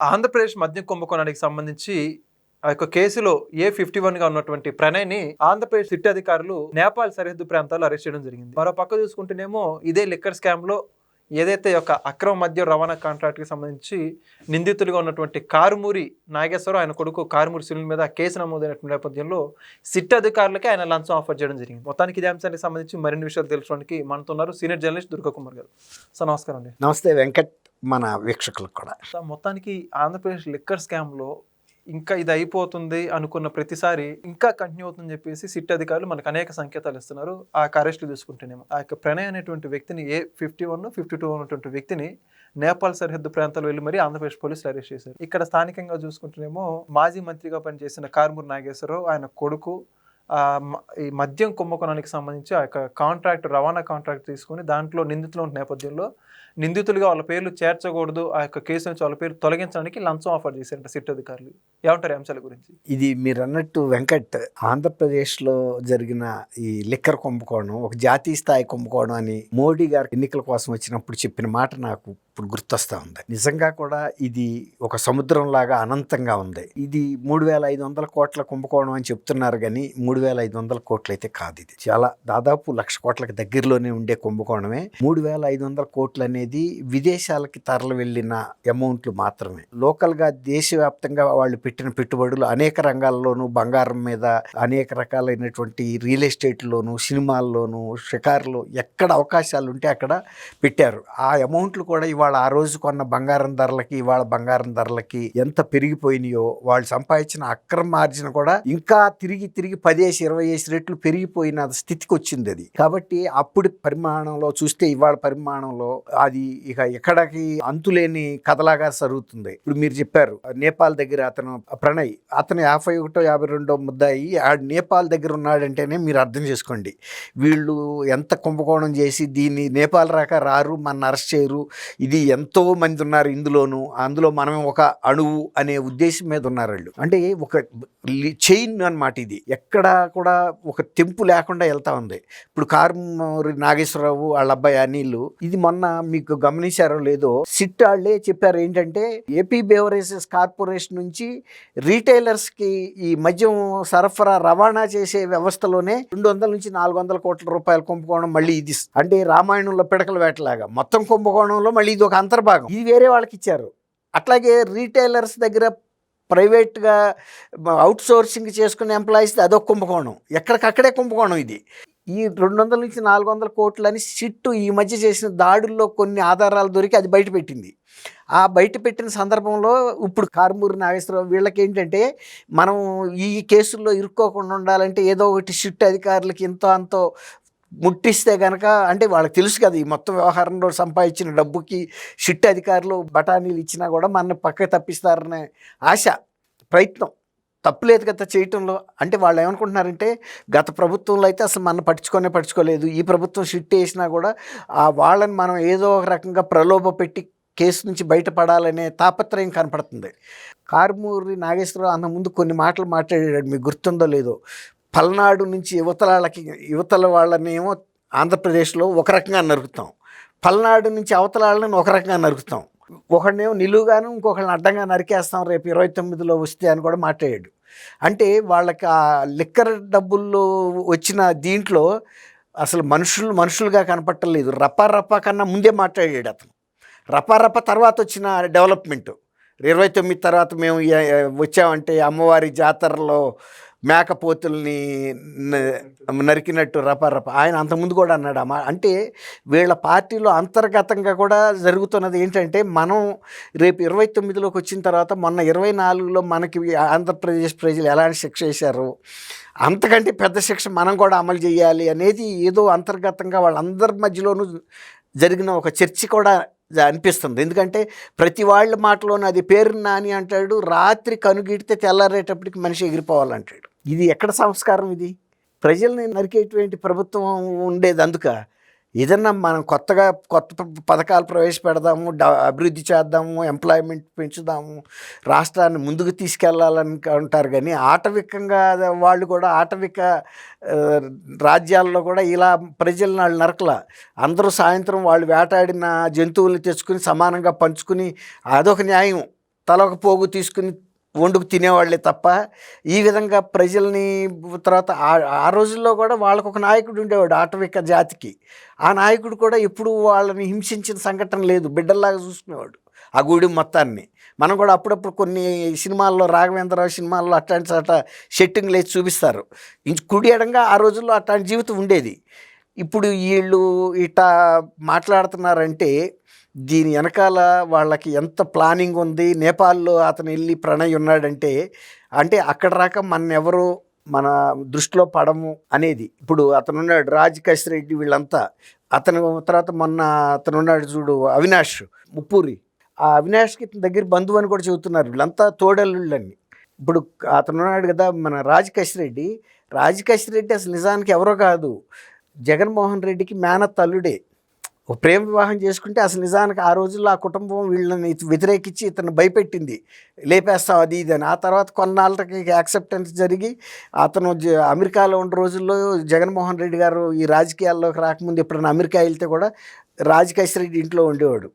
ఆంధ్రప్రదేశ్ మద్యం కుంభకోణానికి సంబంధించి ఆ యొక్క కేసులో A51గా ఉన్నటువంటి ప్రణయ్‌ని ఆంధ్రప్రదేశ్ సిట్ అధికారులు నేపాల్ సరిహద్దు ప్రాంతాల్లో అరెస్ట్ చేయడం జరిగింది. మరో పక్క చూసుకుంటేనేమో ఇదే లిక్కర్ స్కామ్‌లో ఏదైతే ఒక అక్రమ మద్యం రవాణా కాంట్రాక్ట్‌కి సంబంధించి నిందితులుగా ఉన్నటువంటి కారుమూరి నాగేశ్వరరావు, ఆయన కొడుకు కారుమూరి సునీల్ మీద కేసు నమోదైనటువంటి నేపథ్యంలో సిట్ అధికారులకే ఆయన లంచం ఆఫర్ చేయడం జరిగింది. మొత్తానికి ఇదే అంశానికి సంబంధించి మరిన్ని విషయాలు తెలుసుకోవడానికి మనతో ఉన్నారు సీనియర్ జర్నలిస్ట్ దుర్గా కుమార్ గారు. సార్ నమస్కారం అండి. నమస్తే వెంకట్, మన వీక్షకులకు కూడా. సార్ మొత్తానికి ఆంధ్రప్రదేశ్ లిక్కర్ స్కామ్‌లో ఇంకా ఇది అయిపోతుంది అనుకున్న ప్రతిసారి ఇంకా కంటిన్యూ అవుతుందని చెప్పేసి సిట్ అధికారులు మనకు అనేక సంకేతాలు ఇస్తున్నారు. ఆ అరెస్టులు తీసుకుంటేనేమో ఆ యొక్క ప్రణయ్ అనేటువంటి వ్యక్తిని A51, 52 ఉన్నటువంటి వ్యక్తిని నేపాల్ సరిహద్దు ప్రాంతాలు వెళ్ళి మరీ ఆంధ్రప్రదేశ్ పోలీసులు అరెస్ట్ చేశారు. ఇక్కడ స్థానికంగా చూసుకుంటేనేమో మాజీ మంత్రిగా పనిచేసిన కారుమూరి నాగేశ్వరరావు, ఆయన కొడుకు ఈ మద్యం కుంభకోణానికి సంబంధించి ఆ యొక్క రవాణా కాంట్రాక్ట్ తీసుకుని దాంట్లో నిందితులు ఉన్న నేపథ్యంలో నిందితులుగా వాళ్ళ పేర్లు చేర్చకూడదు, ఆ యొక్క కేసు నుంచి వాళ్ళ పేరు తొలగించడానికి లంచం ఆఫర్ చేశారంట సిట్ అధికారులు. ఏమంటారు అంశాల గురించి? ఇది మీరు అన్నట్టు వెంకట్, ఆంధ్రప్రదేశ్లో జరిగిన ఈ లిక్కర్ కుంభకోణం ఒక జాతీయ స్థాయి కుంభకోణం అని మోడీ గారు ఎన్నికల కోసం వచ్చినప్పుడు చెప్పిన మాట నాకు ఇప్పుడు గుర్తొస్తా ఉంది. నిజంగా కూడా ఇది ఒక సముద్రం లాగా అనంతంగా ఉంది. ఇది 3,500 కోట్ల కుంభకోణం అని చెప్తున్నారు, కానీ 3,500 కోట్లు అయితే కాదు. ఇది చాలా దాదాపు 1,00,000 కోట్లకు దగ్గరలోనే ఉండే కుంభకోణమే. 3,500 కోట్లు అనేది విదేశాలకి తరలి వెళ్ళిన అమౌంట్లు మాత్రమే. లోకల్ గా దేశవ్యాప్తంగా వాళ్ళు పెట్టిన పెట్టుబడులు అనేక రంగాల్లోనూ, బంగారం మీద, అనేక రకాలైనటువంటి రియల్ ఎస్టేట్లోను, సినిమాల్లోను, షికార్లు, ఎక్కడ అవకాశాలు ఉంటే అక్కడ పెట్టారు. ఆ అమౌంట్లు కూడా ఇవాళ ఆ రోజు కొన్న బంగారం ధరలకి ఇవాళ బంగారం ధరలకి ఎంత పెరిగిపోయినాయో, వాళ్ళు సంపాదించిన అక్రమ మార్జిన్ కూడా ఇంకా తిరిగి 10-20 రెట్లు పెరిగిపోయిన స్థితికి వచ్చింది అది. కాబట్టి అప్పుడు పరిమాణంలో చూస్తే ఇవాళ పరిమాణంలో అది ఇక ఎక్కడికి అంతులేని కథలాగా జరుగుతుంది. ఇప్పుడు మీరు చెప్పారు నేపాల్ దగ్గర అతను ప్రణయ్, అతను 51-52 ముద్దాయి ఆ నేపాల్ దగ్గర ఉన్నాడంటేనే మీరు అర్థం చేసుకోండి వీళ్ళు ఎంత కుంభకోణం చేసి దీన్ని నేపాల్ రారు, మన అరెస్ట్ చేయరు, ఇది ఎంతో మంది ఉన్నారు ఇందులోను, అందులో మనమే ఒక అణువు అనే ఉద్దేశం మీద ఉన్నారు వాళ్ళు. అంటే ఒక చైన్ అన్నమాట ఇది. ఎక్కడ కూడా ఒక తెంపు లేకుండా వెళ్తా ఉంది. ఇప్పుడు కారుమూరి నాగేశ్వరరావు వాళ్ళ అబ్బాయి అనిల్, ఇది మొన్న మీకు గమనించారో లేదో, సిట్ వాళ్ళే చెప్పారు ఏంటంటే ఏపీ బెవరేజెస్ కార్పొరేషన్ నుంచి రీటైలర్స్కి ఈ మద్యం సరఫరా రవాణా చేసే వ్యవస్థలోనే 200-400 కోట్ల రూపాయల కుంభకోణం. మళ్ళీ ఇది అంటే రామాయణంలో పిడకల వేటలాగా మొత్తం కుంభకోణంలో మళ్ళీ ఇది ఒక అంతర్భాగం. ఇది వేరే వాళ్ళకి ఇచ్చారు. అట్లాగే రీటైలర్స్ దగ్గర ప్రైవేట్గా అవుట్ సోర్సింగ్ చేసుకునే ఎంప్లాయీస్ అదొక కుంభకోణం. ఎక్కడికక్కడే కుంభకోణం ఇది. ఈ 200-400 కోట్లని సిట్టు ఈ మధ్య చేసిన దాడుల్లో కొన్ని ఆధారాలు దొరికి అది బయటపెట్టింది. ఆ బయటపెట్టిన సందర్భంలో ఇప్పుడు కారుమూరి నాగేశ్వరరావు వీళ్ళకి ఏంటంటే, మనం ఈ కేసుల్లో ఇరుక్కోకుండా ఉండాలంటే ఏదో ఒకటి సిట్ అధికారులకి ఇంతో అంతో ముట్టిస్తే కనుక, అంటే వాళ్ళకి తెలుసు కదా ఈ మొత్తం వ్యవహారంలో సంపాదించిన డబ్బుకి సిట్ అధికారులు బఠానీలు ఇచ్చినా కూడా మన పక్కకు తప్పిస్తారనే ఆశ, ప్రయత్నం తప్పులేదు కదా చేయటంలో. అంటే వాళ్ళు ఏమనుకుంటున్నారంటే, గత ప్రభుత్వంలో అయితే అసలు మన పట్టించుకోలేదు, ఈ ప్రభుత్వం సిట్ వేసినా కూడా వాళ్ళని మనం ఏదో ఒక రకంగా ప్రలోభ పెట్టి కేసు నుంచి బయటపడాలనే తాపత్రయం కనపడుతుంది. కారుమూరి నాగేశ్వరరావు అంత ముందు కొన్ని మాటలు మాట్లాడాడు, మీకు గుర్తుందో లేదో. పల్నాడు నుంచి యువతల వాళ్ళనేమో ఆంధ్రప్రదేశ్లో ఒక రకంగా నరుకుతాం, పల్నాడు నుంచి అవతల వాళ్ళని ఒక రకంగా నరుకుతాం, ఒకడినేమో నిలువుగాను ఇంకొకళ్ళని అడ్డంగా నరికేస్తాం రేపు 29లో వస్తే అని కూడా మాట్లాడాడు. అంటే వాళ్ళకి ఆ లిక్కర్ డబ్బుల్లో వచ్చిన దీంట్లో అసలు మనుషులుగా కనపట్టలేదు. రపా కన్నా ముందే మాట్లాడాడు అతను. రపా తర్వాత వచ్చిన డెవలప్మెంట్ 29 తర్వాత మేము వచ్చామంటే అమ్మవారి జాతరలో మేకపోతుల్ని నరికినట్టు రపా ఆయన అంతకుముందు కూడా అన్నాడు. అంటే వీళ్ళ పార్టీలో అంతర్గతంగా కూడా జరుగుతున్నది ఏంటంటే, మనం రేపు 29లోకి వచ్చిన తర్వాత మొన్న 24లో మనకి ఆంధ్రప్రదేశ్ ప్రజలు ఎలాంటి శిక్ష వేశారు, అంతకంటే పెద్ద శిక్ష మనం కూడా అమలు చేయాలి అనేది ఏదో అంతర్గతంగా వాళ్ళందరి మధ్యలోనూ జరిగిన ఒక చర్చ కూడా అనిపిస్తుంది. ఎందుకంటే ప్రతి వాళ్ళ మాటలోనే అది పేరు నాని అంటాడు, రాత్రి కనుగిడితే తెల్లారేటప్పటికి మనిషి ఎగిరిపోవాలంటాడు. ఇది ఎక్కడ సంస్కారం? ఇది ప్రజల్ని నరికేటువంటి ప్రభుత్వం ఉండేది. అందుక ఏదన్నా మనం కొత్త పథకాలు ప్రవేశపెడదాము, అభివృద్ధి చేద్దాము, ఎంప్లాయ్మెంట్ పెంచుదాము, రాష్ట్రాన్ని ముందుకు తీసుకెళ్లాలని అంటారు. కానీ ఆటవికంగా వాళ్ళు కూడా ఆటవిక రాజ్యాల్లో కూడా ఇలా ప్రజలను వాళ్ళు నరకల. అందరూ సాయంత్రం వాళ్ళు వేటాడిన జంతువుల్ని తెచ్చుకుని సమానంగా పంచుకుని అదొక న్యాయం. తలొక పోగు తీసుకుని వండుకు తినేవాళ్ళే తప్ప ఈ విధంగా ప్రజల్ని తర్వాత ఆ రోజుల్లో కూడా వాళ్ళకు ఒక నాయకుడు ఉండేవాడు ఆటవిక జాతికి. ఆ నాయకుడు కూడా ఎప్పుడు వాళ్ళని హింసించిన సంఘటన లేదు, బిడ్డల్లాగా చూసుకునేవాడు ఆ గూడెం మొత్తాన్ని. మనం కూడా అప్పుడప్పుడు కొన్ని సినిమాల్లో రాఘవేంద్రరావు సినిమాల్లో అట్లాంటి చోట సెట్టింగ్లు వేసి చూపిస్తారు. కుడి ఎడంగా ఆ రోజుల్లో అట్లాంటి జీవితం ఉండేది. ఇప్పుడు వీళ్ళు ఇట్లా మాట్లాడుతున్నారంటే దీని వెనకాల వాళ్ళకి ఎంత ప్లానింగ్ ఉంది. నేపాల్లో అతను వెళ్ళి ప్రణయ్ ఉన్నాడంటే అంటే అక్కడ రాక ఎవరు మన దృష్టిలో పడము అనేది. ఇప్పుడు అతను ఉన్నాడు రాజ్ రెడ్డి, వీళ్ళంతా అతను తర్వాత మొన్న అతను ఉన్నాడు చూడు అవినాష్ ముప్పూరి, ఆ అవినాష్కి ఇతని దగ్గర బంధువు అని కూడా చెబుతున్నారు. వీళ్ళంతా తోడల్లుళ్ళని. ఇప్పుడు అతను ఉన్నాడు కదా మన రాజ్ రెడ్డి అసలు నిజానికి ఎవరో కాదు, జగన్మోహన్ రెడ్డికి మేనత్ అల్లుడే. ఒక ప్రేమ వివాహం చేసుకుంటే అసలు నిజానికి ఆ రోజుల్లో ఆ కుటుంబం వీళ్ళని వ్యతిరేకించి ఇతను భయపెట్టింది, లేపేస్తాం అది ఇది అని. ఆ తర్వాత కొన్నాళ్ళకి యాక్సెప్టెన్స్ జరిగి అతను అమెరికాలో ఉన్న రోజుల్లో జగన్మోహన్ రెడ్డి గారు ఈ రాజకీయాల్లోకి రాకముందు ఎప్పుడైనా అమెరికా వెళ్తే కూడా రాజ్ రెడ్డి ఇంట్లో ఉండేవాడు.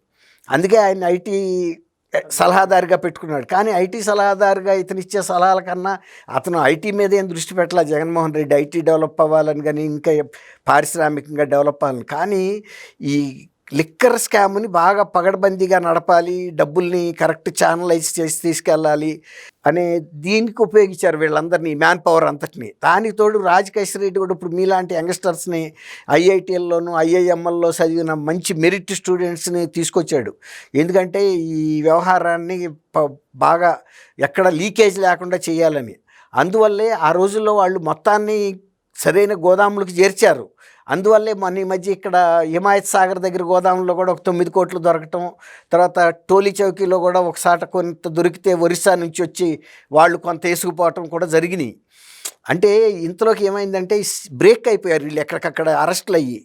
అందుకే ఆయన ఐటీ సలహాదారుగా పెట్టుకున్నాడు. కానీ ఐటీ సలహాదారుగా ఇతను ఇచ్చే సలహాల కన్నా అతను ఐటీ మీద ఏం దృష్టి పెట్టాల జగన్మోహన్ రెడ్డి. ఐటీ డెవలప్ అవ్వాలని కానీ ఇంకా పారిశ్రామికంగా డెవలప్ అవ్వాలని. కానీ ఈ లిక్కర్ స్కామ్ని బాగా పగడబందీగా నడపాలి, డబ్బుల్ని కరెక్ట్ ఛానలైజ్ చేసి తీసుకెళ్ళాలి అనే దీనికి ఉపయోగించారు వీళ్ళందరినీ, మ్యాన్ పవర్ అంతటిని. దానికి తోడు రాజ్ రెడ్డి కూడా ఇప్పుడు మీలాంటి యంగ్స్టర్స్ని ఐఐటీల్లోనూ ఐఐఎంఎల్లో చదివిన మంచి మెరిట్ స్టూడెంట్స్ని తీసుకొచ్చాడు. ఎందుకంటే ఈ వ్యవహారాన్ని బాగా ఎక్కడ లీకేజ్ లేకుండా చేయాలని. అందువల్లే ఆ రోజుల్లో వాళ్ళు మొత్తాన్ని సరైన గోదాములకు చేర్చారు. అందువల్లే మన ఈ మధ్య ఇక్కడ హిమాయత్ సాగర్ దగ్గర గోదాములో కూడా ఒక 9 కోట్లు దొరకటం, తర్వాత టోలీ చౌకీలో కూడా ఒకసాట కొంత దొరికితే ఒరిస్సా నుంచి వచ్చి వాళ్ళు కొంత వేసుకుపోవటం కూడా జరిగినాయి. అంటే ఇంతలోకి ఏమైందంటే బ్రేక్ అయిపోయారు వీళ్ళు, ఎక్కడికక్కడ అరెస్టులు అయ్యి.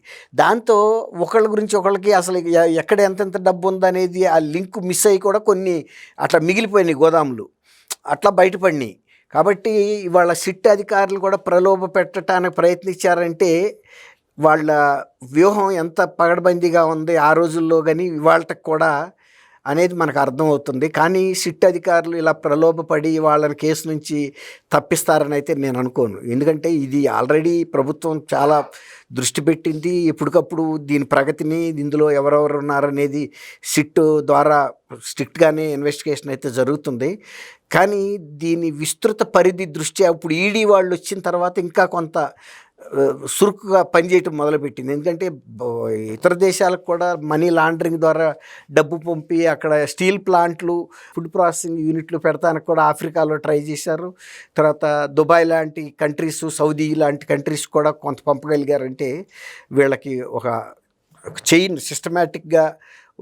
దాంతో ఒకళ్ళ గురించి ఒకళ్ళకి అసలు ఎక్కడ ఎంతెంత డబ్బు ఉందనేది ఆ లింక్ మిస్ అయ్యి కూడా కొన్ని అట్లా మిగిలిపోయినాయి గోదాములు, అట్లా బయటపడినాయి. కాబట్టి ఇవాళ సిట్ అధికారులు కూడా ప్రలోభ పెట్టడానికి ప్రయత్నించారంటే వాళ్ళ వ్యూహం ఎంత పగడబందీగా ఉంది ఆ రోజుల్లో కానీ ఇవాళకి కూడా అనేది మనకు అర్థమవుతుంది. కానీ సిట్ అధికారులు ఇలా ప్రలోభపడి వాళ్ళని కేసు నుంచి తప్పిస్తారని అయితే నేను అనుకోను. ఎందుకంటే ఇది ఆల్రెడీ ప్రభుత్వం చాలా దృష్టి పెట్టింది. ఎప్పటికప్పుడు దీని ప్రగతిని, ఇందులో ఎవరెవరు ఉన్నారనేది సిట్ ద్వారా స్ట్రిక్ట్గానే ఇన్వెస్టిగేషన్ అయితే జరుగుతుంది. కానీ దీని విస్తృత పరిధి దృష్ట్యా ఇప్పుడు ఈడీ వాళ్ళు వచ్చిన తర్వాత ఇంకా కొంత సురుకుగా పనిచేయటం మొదలుపెట్టింది. ఎందుకంటే ఇతర దేశాలకు కూడా మనీ లాండరింగ్ ద్వారా డబ్బు పంపి అక్కడ స్టీల్ ప్లాంట్లు, ఫుడ్ ప్రాసెసింగ్ యూనిట్లు పెడతానికి కూడా ఆఫ్రికాలో ట్రై చేశారు. తర్వాత దుబాయ్ లాంటి కంట్రీస్, సౌదీ లాంటి కంట్రీస్ కూడా కొంత పంపగలిగారంటే వీళ్ళకి ఒక చైన్, సిస్టమేటిక్గా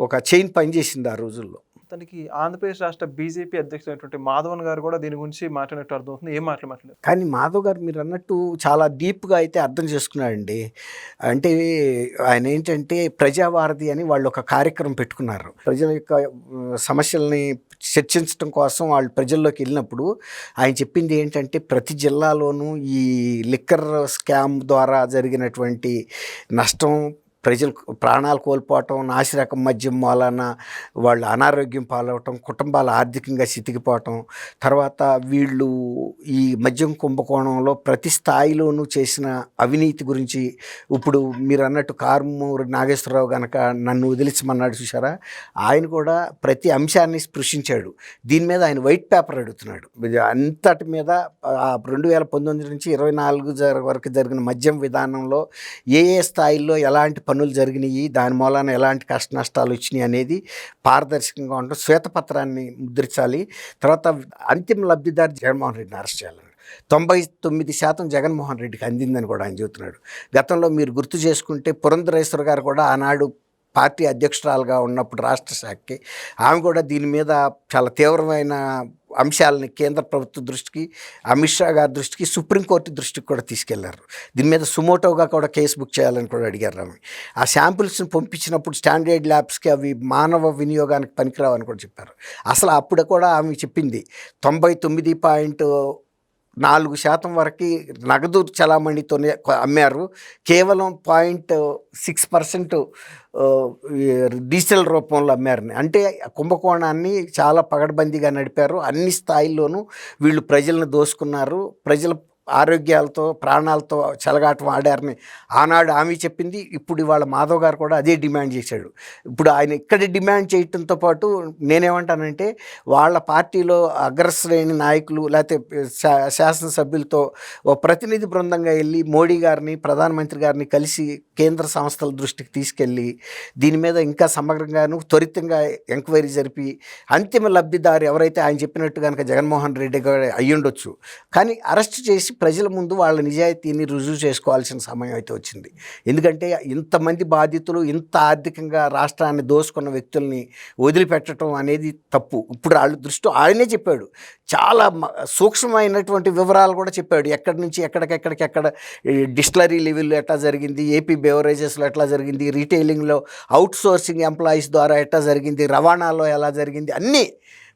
ఒక చైన్ పనిచేసింది ఆ రోజుల్లో. తనకి ఆంధ్రప్రదేశ్ రాష్ట్ర బీజేపీ అధ్యక్షుడైనటువంటి మాధవన్ గారు కూడా దీని గురించి మాట్లాడినట్టు అర్థమవుతుంది. ఏం మాట్లాడలేదు. కానీ మాధవ్ గారు మీరు అన్నట్టు చాలా డీప్గా అయితే అర్థం చేసుకున్నాడండి. అంటే ఆయన ఏంటంటే ప్రజావారధి అని వాళ్ళు ఒక కార్యక్రమం పెట్టుకున్నారు. ప్రజల యొక్క సమస్యల్ని చర్చించడం కోసం వాళ్ళు ప్రజల్లోకి వెళ్ళినప్పుడు ఆయన చెప్పింది ఏంటంటే ప్రతి జిల్లాలోనూ ఈ లిక్కర్ స్కామ్ ద్వారా జరిగినటువంటి నష్టం, ప్రజలు ప్రాణాలు కోల్పోవటం, నాసిరకం మద్యం మూలాన వాళ్ళు అనారోగ్యం పాలవటం, కుటుంబాలు ఆర్థికంగా చితికిపోవటం, తర్వాత వీళ్ళు ఈ మద్యం కుంభకోణంలో ప్రతి స్థాయిలోనూ చేసిన అవినీతి గురించి ఇప్పుడు మీరు అన్నట్టు కారుమూరి నాగేశ్వరరావు కనుక నన్ను వదిలించమన్నాడు చూసారా, ఆయన కూడా ప్రతి అంశాన్ని స్పృశించాడు. దీని మీద ఆయన వైట్ పేపర్ అడుగుతున్నాడు. అంతటి మీద 2019 నుంచి 24 వరకు జరిగిన మద్యం విధానంలో ఏ స్థాయిల్లో ఎలాంటి పనులు జరిగినాయి, దాని మూలాన ఎలాంటి కష్ట నష్టాలు వచ్చినాయి అనేది పారదర్శకంగా ఉండడం, శ్వేతపత్రాన్ని ముద్రించాలి. తర్వాత అంతిమ లబ్ధిదారు జగన్మోహన్ రెడ్డిని అరెస్ట్ చేయాలని 99% జగన్మోహన్ రెడ్డికి అందిందని కూడా ఆయన చెబుతున్నాడు. గతంలో మీరు గుర్తు చేసుకుంటే పురంధరేశ్వర్ గారు కూడా ఆనాడు పార్టీ అధ్యక్షురాలుగా ఉన్నప్పుడు రాష్ట్ర శాఖకి ఆమె కూడా దీని మీద చాలా తీవ్రమైన అంశాలని కేంద్ర ప్రభుత్వ దృష్టికి, అమిత్ షా గారి దృష్టికి, సుప్రీంకోర్టు దృష్టికి కూడా తీసుకెళ్లారు. దీని మీద సుమోటోగా కూడా కేసు బుక్ చేయాలని కూడా అడిగారు ఆమె. ఆ శాంపిల్స్ని పంపించినప్పుడు స్టాండర్డ్ ల్యాబ్స్కి అవి మానవ వినియోగానికి పనికిరావని కూడా చెప్పారు. అసలు అప్పుడు కూడా ఆమె చెప్పింది 99 4% వరకు నగదు చలామణితోనే అమ్మారు. కేవలం 0.6% డిజిటల్ రూపంలో అమ్మారని. అంటే కుంభకోణాన్ని చాలా పగడ్బందీగా నడిపారు. అన్ని స్థాయిల్లోనూ వీళ్ళు ప్రజలను దోసుకున్నారు. ప్రజల ఆరోగ్యాలతో ప్రాణాలతో చెలగాటం ఆడారని ఆనాడు ఆమె చెప్పింది. ఇప్పుడు ఇవాళ మాధవ్ గారు కూడా అదే డిమాండ్ చేశాడు. ఇప్పుడు ఆయన ఇక్కడ డిమాండ్ చేయటంతో పాటు నేనేమంటానంటే వాళ్ళ పార్టీలో అగ్రశ్రేణి నాయకులు లేకపోతే శాసనసభ్యులతో ఓ ప్రతినిధి బృందంగా వెళ్ళి మోడీ గారిని ప్రధానమంత్రి గారిని కలిసి కేంద్ర సంస్థల దృష్టికి తీసుకెళ్ళి దీని మీద ఇంకా సమగ్రంగాను త్వరితంగా ఎంక్వైరీ జరిపి అంతిమ లబ్ధిదారు ఎవరైతే ఆయన చెప్పినట్టు కనుక జగన్మోహన్ రెడ్డి గారు అయ్యుండొచ్చు, కానీ అరెస్ట్ చేసి ప్రజల ముందు వాళ్ళ నిజాయితీని రుజువు చేసుకోవాల్సిన సమయం అయితే వచ్చింది. ఎందుకంటే ఇంతమంది బాధితులు ఇంత ఆర్థికంగా రాష్ట్రాన్ని దోసుకున్న వ్యక్తుల్ని వదిలిపెట్టడం అనేది తప్పు. ఇప్పుడు వాళ్ళ దృష్టి ఆయనే చెప్పాడు, చాలా సూక్ష్మమైనటువంటి వివరాలు కూడా చెప్పాడు. ఎక్కడి నుంచి ఎక్కడ డిస్టిలరీ లెవెల్లో ఎట్లా జరిగింది, ఏపీ బెవరేజెస్లో ఎట్లా జరిగింది, రీటైలింగ్లో అవుట్ సోర్సింగ్ ఎంప్లాయీస్ ద్వారా ఎట్లా జరిగింది, రవాణాలో ఎలా జరిగింది, అన్నీ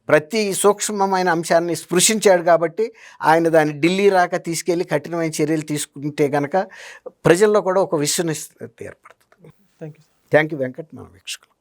ప్రతి సూక్ష్మమైన అంశాన్ని స్పృశించాడు. కాబట్టి ఆయన దాన్ని ఢిల్లీ రాక తీసుకెళ్ళి కఠినమైన చర్యలు తీసుకుంటే కనుక ప్రజల్లో కూడా ఒక విశ్వసనీయత ఏర్పడుతుంది. Thank you. Thank you Venkat, మన వీక్షకులు.